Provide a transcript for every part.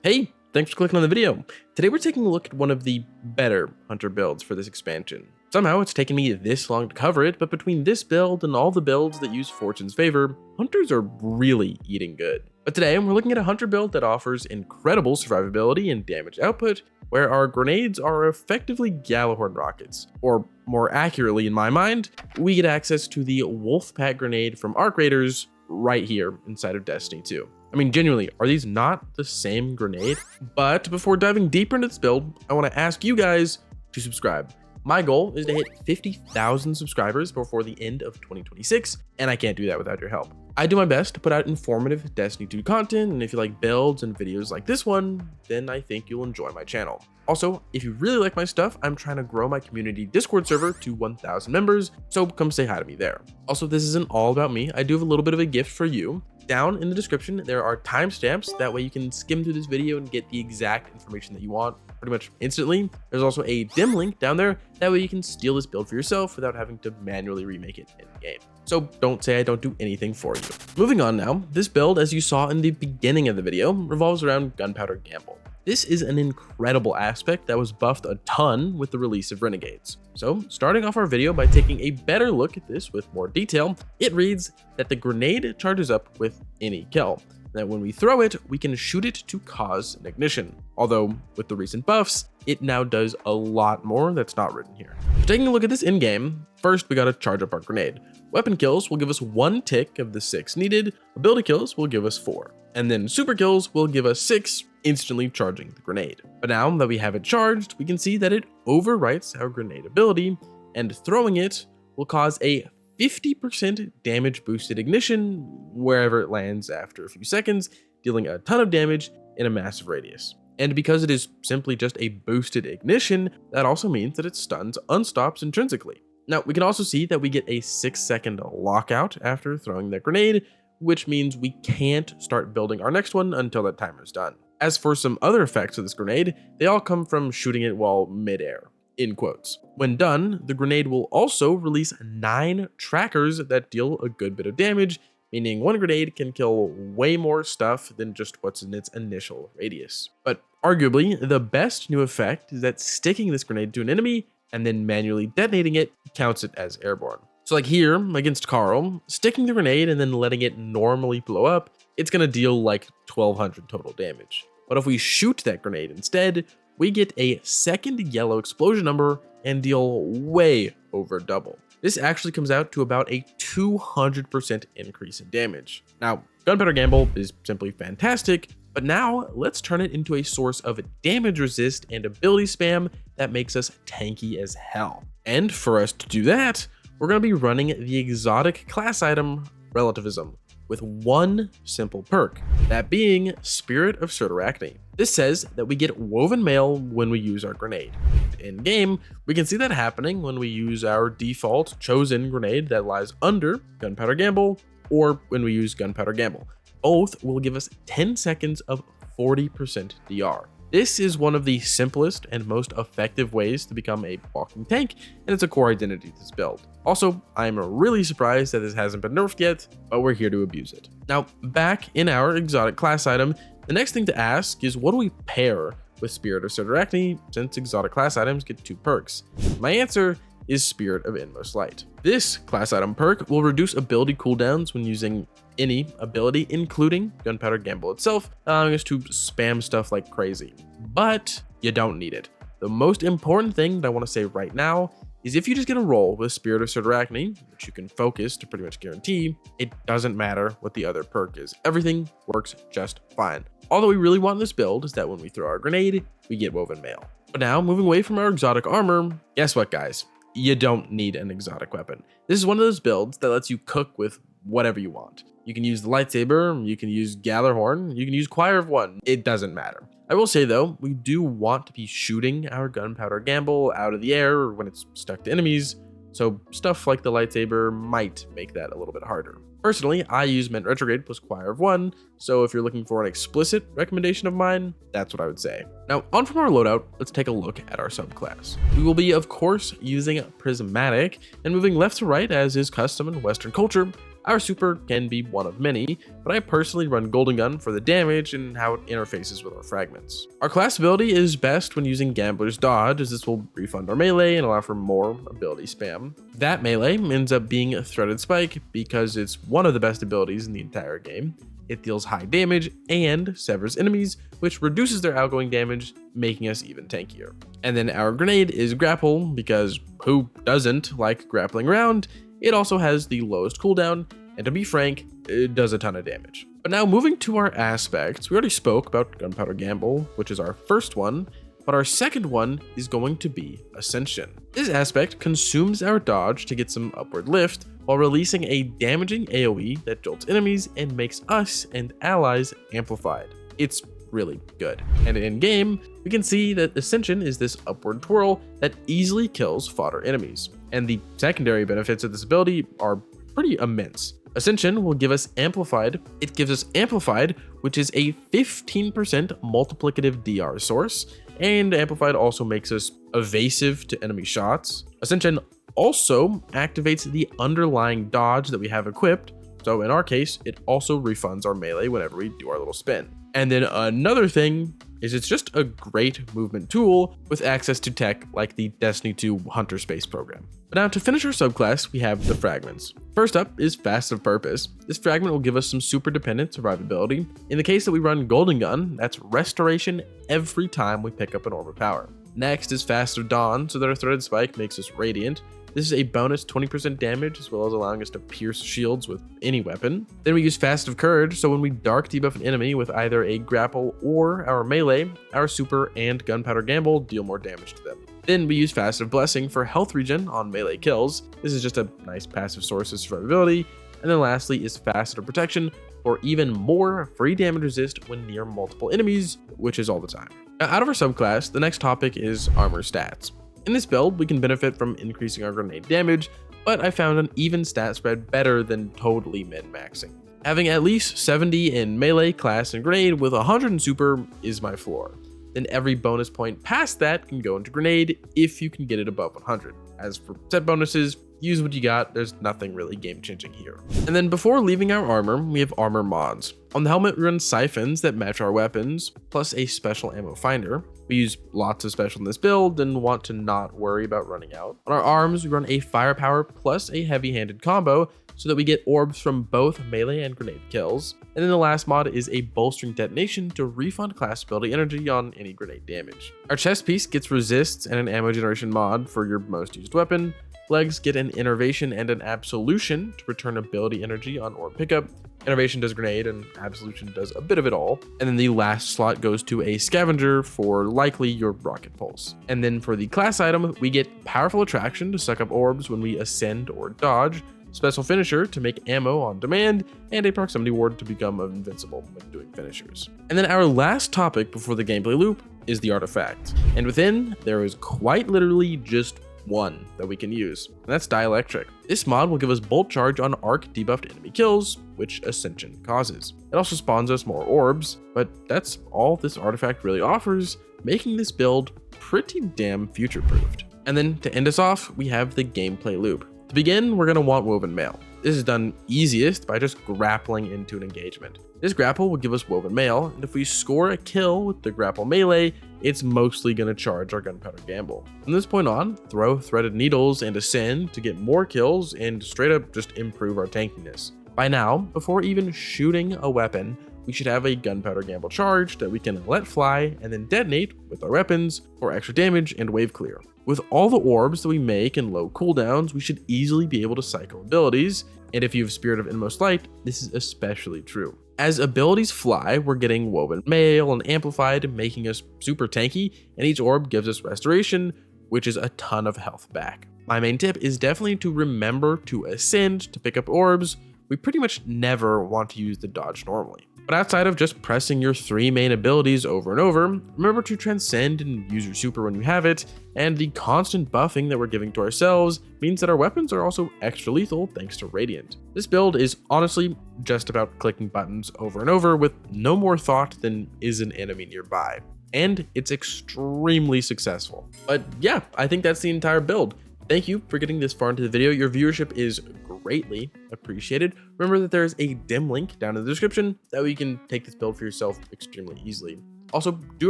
Hey, thanks for clicking on the video. Today we're taking a look at one of the better hunter builds for this expansion. Somehow it's taken me this long to cover it, but between this build and all the builds that use Fortune's favor, hunters are really eating good. But today we're looking at a hunter build that offers incredible survivability and damage output, where our grenades are effectively Gallahorn rockets. Or more accurately in my mind, we get access to the Wolfpack grenade from Arc Raiders right here inside of Destiny 2. I mean, genuinely, are these not the same grenade? But before diving deeper into this build, I want to ask you guys to subscribe. My goal is to hit 50,000 subscribers before the end of 2026, and I can't do that without your help. I do my best to put out informative Destiny 2 content, and if you like builds and videos like this one, then I think you'll enjoy my channel. Also, if you really like my stuff, I'm trying to grow my community Discord server to 1,000 members, so come say hi to me there. Also, this isn't all about me. I do have a little bit of a gift for you. Down in the description, there are timestamps. That way you can skim through this video and get the exact information that you want pretty much instantly. There's also a dim link down there. That way you can steal this build for yourself without having to manually remake it in the game. So don't say I don't do anything for you. Moving on now, this build, as you saw in the beginning of the video, revolves around Gunpowder Gamble. This is an incredible aspect that was buffed a ton with the release of Renegades. So starting off our video by taking a better look at this with more detail, it reads that the grenade charges up with any kill. That when we throw it, we can shoot it to cause an ignition. Although with the recent buffs, it now does a lot more that's not written here. Taking a look at this in-game, first we gotta charge up our grenade. Weapon kills will give us 1 tick of the 6 needed, ability kills will give us 4, and then super kills will give us 6, instantly charging the grenade. But now that we have it charged, we can see that it overwrites our grenade ability, and throwing it will cause a 50% damage boosted ignition wherever it lands after a few seconds, dealing a ton of damage in a massive radius. And because it is simply just a boosted ignition, that also means that it stuns unstops intrinsically. Now, we can also see that we get a 6-second lockout after throwing that grenade, which means we can't start building our next one until that timer is done. As for some other effects of this grenade, they all come from shooting it while mid-air, in quotes. When done, the grenade will also release 9 trackers that deal a good bit of damage, meaning one grenade can kill way more stuff than just what's in its initial radius. But arguably, the best new effect is that sticking this grenade to an enemy and then manually detonating it counts it as airborne. So like here, against Carl, sticking the grenade and then letting it normally blow up, it's gonna deal like 1200 total damage. But if we shoot that grenade instead, we get a second yellow explosion number and deal way over double. This actually comes out to about a 200% increase in damage. Now, Gunpowder Gamble is simply fantastic, but now let's turn it into a source of damage resist and ability spam that makes us tanky as hell. And for us to do that, we're going to be running the exotic class item Relativism with one simple perk, that being Spirit of Survivability. This says that we get woven mail when we use our grenade. In game, we can see that happening when we use our default chosen grenade that lies under Gunpowder Gamble, or when we use Gunpowder Gamble. Both will give us 10 seconds of 40% DR. This is one of the simplest and most effective ways to become a walking tank, and it's a core identity to this build. Also, I'm really surprised that this hasn't been nerfed yet, but we're here to abuse it. Now, back in our exotic class item, the next thing to ask is what do we pair with Spirit of Survivability, since exotic class items get 2 perks? My answer is Spirit of Inmost Light. This class item perk will reduce ability cooldowns when using any ability, including Gunpowder Gamble itself, allowing us to spam stuff like crazy. But you don't need it. The most important thing that I want to say right now is if you just get a roll with Spirit of Survivability, which you can focus to pretty much guarantee, it doesn't matter what the other perk is. Everything works just fine. All that we really want in this build is that when we throw our grenade, we get woven mail. But now, moving away from our exotic armor, guess what, guys? You don't need an exotic weapon. This is one of those builds that lets you cook with whatever you want. You can use the lightsaber, you can use Gallahorn, you can use Choir of One. It doesn't matter. I will say though, we do want to be shooting our Gunpowder Gamble out of the air when it's stuck to enemies, so stuff like the lightsaber might make that a little bit harder. Personally, I use Ment Retrograde plus Choir of One, so if you're looking for an explicit recommendation of mine, that's what I would say. Now, on from our loadout, let's take a look at our subclass. We will be, of course, using Prismatic, and moving left to right as is custom in Western culture. Our super can be one of many, but I personally run Golden Gun for the damage and how it interfaces with our fragments. Our class ability is best when using Gambler's Dodge, as this will refund our melee and allow for more ability spam. That melee ends up being a Threaded Spike because it's one of the best abilities in the entire game. It deals high damage and severs enemies, which reduces their outgoing damage, making us even tankier. And then our grenade is Grapple, because who doesn't like grappling around? It also has the lowest cooldown, and to be frank, it does a ton of damage. But now moving to our aspects, we already spoke about Gunpowder Gamble, which is our first one, but our second one is going to be Ascension. This aspect consumes our dodge to get some upward lift, while releasing a damaging AoE that jolts enemies and makes us and allies amplified. It's really good. And in game, we can see that Ascension is this upward twirl that easily kills fodder enemies. And the secondary benefits of this ability are pretty immense. Ascension will give us Amplified. It gives us Amplified, which is a 15% multiplicative DR source, and Amplified also makes us evasive to enemy shots. Ascension also activates the underlying dodge that we have equipped, so in our case, it also refunds our melee whenever we do our little spin. And then another thing is it's just a great movement tool with access to tech like the Destiny 2 Hunter Space program. But now to finish our subclass, we have the Fragments. First up is Fast of Purpose. This fragment will give us some super dependent survivability. In the case that we run Golden Gun, that's restoration every time we pick up an orb of power. Next is Fast of Dawn, so that our Threaded Spike makes us radiant. This is a bonus 20% damage, as well as allowing us to pierce shields with any weapon. Then we use Fast of Courage, so when we dark debuff an enemy with either a grapple or our melee, our super and Gunpowder Gamble deal more damage to them. Then we use Fast of Blessing for health regen on melee kills. This is just a nice passive source of survivability. And then lastly is Fast of Protection for even more free damage resist when near multiple enemies, which is all the time. Now, out of our subclass, the next topic is armor stats. In this build, we can benefit from increasing our grenade damage, but I found an even stat spread better than totally min-maxing. Having at least 70 in melee, class, and grenade with 100 in super is my floor. Then every bonus point past that can go into grenade if you can get it above 100. As for set bonuses, use what you got, there's nothing really game-changing here. And then before leaving our armor, we have armor mods. On the helmet, we run siphons that match our weapons, plus a special ammo finder. We use lots of special in this build and want to not worry about running out. On our arms, we run a firepower plus a heavy-handed combo so that we get orbs from both melee and grenade kills. And then the last mod is a bolstering detonation to refund class ability energy on any grenade damage. Our chest piece gets resists and an ammo generation mod for your most used weapon. Legs get an Innervation and an Absolution to return ability energy on orb pickup. Innervation does grenade and Absolution does a bit of it all. And then the last slot goes to a Scavenger for likely your Rocket Pulse. And then for the class item, we get Powerful Attraction to suck up orbs when we ascend or dodge, Special Finisher to make ammo on demand, and a Proximity Ward to become invincible when doing finishers. And then our last topic before the gameplay loop is the artifact. And within, there is quite literally just one that we can use, and that's Dielectric. This mod will give us Bolt Charge on arc debuffed enemy kills, which Ascension causes. It also spawns us more orbs, but that's all this artifact really offers, making this build pretty damn future-proofed. And then to end us off, we have the gameplay loop. To begin, we're going to want Woven Mail. This is done easiest by just grappling into an engagement. This grapple will give us Woven Mail, and if we score a kill with the grapple melee, it's mostly going to charge our Gunpowder Gamble. From this point on, throw Threaded Needles and Ascend to get more kills and straight up just improve our tankiness. By now, before even shooting a weapon, we should have a Gunpowder Gamble charge that we can let fly and then detonate with our weapons for extra damage and wave clear. With all the orbs that we make and low cooldowns, we should easily be able to cycle abilities, and if you have Spirit of Inmost Light, this is especially true. As abilities fly, we're getting Woven Mail and Amplified, making us super tanky, and each orb gives us Restoration, which is a ton of health back. My main tip is definitely to remember to ascend to pick up orbs. We pretty much never want to use the dodge normally. But outside of just pressing your 3 main abilities over and over, remember to transcend and use your super when you have it, and the constant buffing that we're giving to ourselves means that our weapons are also extra lethal thanks to Radiant. This build is honestly just about clicking buttons over and over with no more thought than is an enemy nearby. And it's extremely successful. But yeah, I think that's the entire build. Thank you for getting this far into the video. Your viewership is greatly appreciated. Remember that there's a dim link down in the description, that way you can take this build for yourself extremely easily. Also, do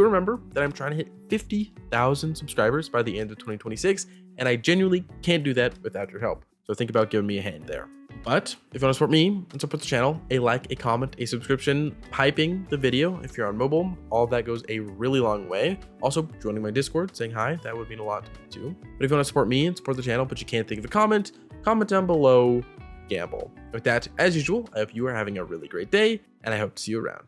remember that I'm trying to hit 50,000 subscribers by the end of 2026, and I genuinely can't do that without your help. So think about giving me a hand there. But if you want to support me and support the channel, a like, a comment, a subscription, hyping the video if you're on mobile, all of that goes a really long way. Also, joining my Discord, saying hi, that would mean a lot too. But if you want to support me and support the channel, but you can't think of a comment down below, gamble. With that, as usual, I hope you are having a really great day, and I hope to see you around.